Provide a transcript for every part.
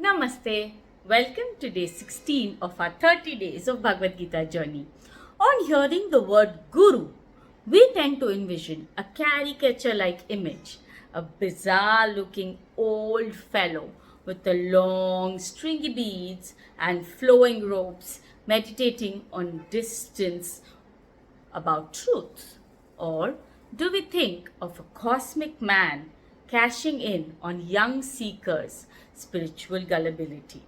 Namaste. Welcome to day 16 of our 30 days of Bhagavad Gita journey. On hearing the word Guru, we tend to envision a caricature-like image, a bizarre-looking old fellow with the long stringy beads and flowing robes meditating on distance about truth? Or do we think of a cosmic man cashing in on young seekers' spiritual gullibility?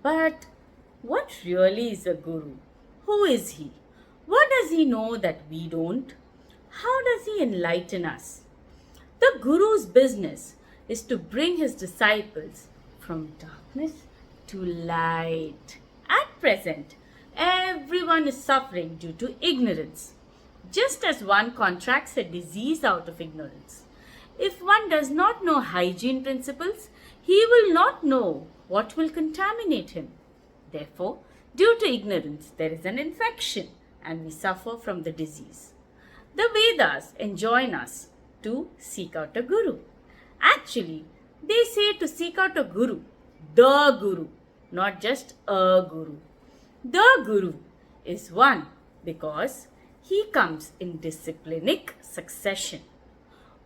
But what really is a guru? Who is he? What does he know that we don't? How does he enlighten us? The guru's business is to bring his disciples from darkness to light. At present, everyone is suffering due to ignorance. Just as one contracts a disease out of ignorance, if one does not know hygiene principles, he will not know what will contaminate him. Therefore, due to ignorance, there is an infection and we suffer from the disease. The Vedas enjoin us to seek out a guru. Actually, they say to seek out a guru, the guru, not just a guru. The guru is one because he comes in disciplinic succession.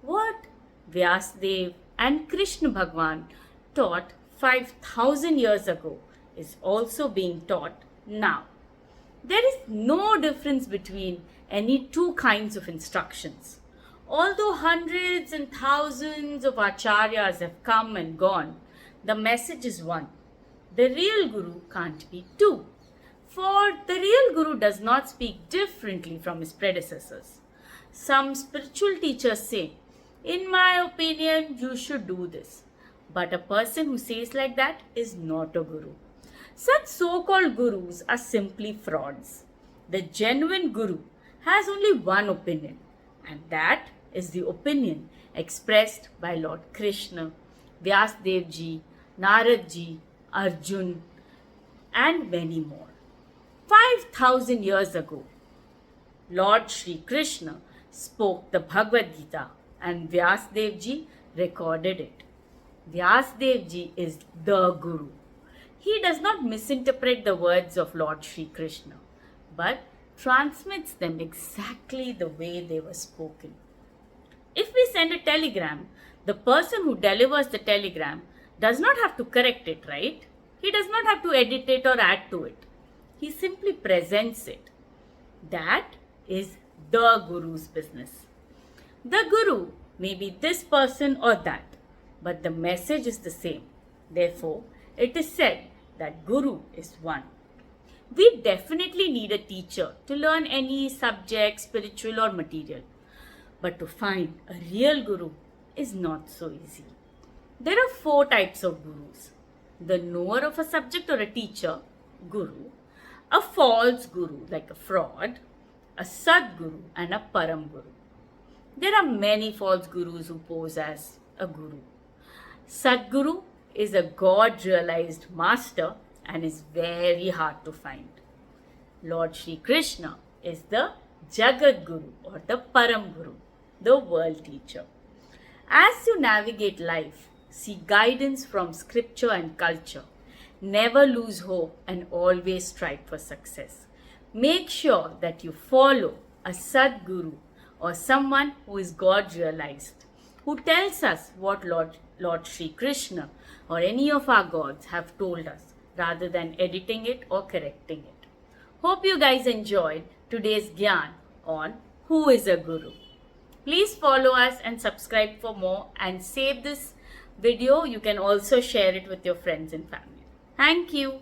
What Vyasadeva and Krishna Bhagwan taught 5,000 years ago is also being taught now. There is no difference between any two kinds of instructions. Although hundreds and thousands of acharyas have come and gone, the message is one. The real guru can't be two. For the real guru does not speak differently from his predecessors. Some spiritual teachers say, "In my opinion, you should do this." But a person who says like that is not a guru. Such so-called gurus are simply frauds. The genuine guru has only one opinion, and that is the opinion expressed by Lord Krishna, Vyasadeva ji, Narad ji, Arjun, and many more. 5,000 years ago, Lord Sri Krishna spoke the Bhagavad Gita and Vyasadeva ji recorded it. Vyasadeva ji is the Guru. He does not misinterpret the words of Lord Sri Krishna, but transmits them exactly the way they were spoken. If we send a telegram, the person who delivers the telegram does not have to correct it, right? He does not have to edit it or add to it. He simply presents it. That is the Guru's business. The Guru may be this person or that, but the message is the same. Therefore, it is said that Guru is one. We definitely need a teacher to learn any subject, spiritual or material. But to find a real Guru is not so easy. There are 4 types of Gurus. The knower of a subject or a teacher, Guru. A false Guru, like a fraud. A Sadguru and a Param Guru. There are many false Gurus who pose as a Guru. Sadguru is a God-realized master and is very hard to find. Lord Sri Krishna is the Jagat Guru or the Param Guru, the world teacher. As you navigate life, seek guidance from scripture and culture. Never lose hope and always strive for success. Make sure that you follow a Sadguru or someone who is God-realized, who tells us what Lord Sri Krishna or any of our gods have told us, rather than editing it or correcting it. Hope you guys enjoyed today's Gyan on who is a Guru. Please follow us and subscribe for more, and save this video. You can also share it with your friends and family. Thank you.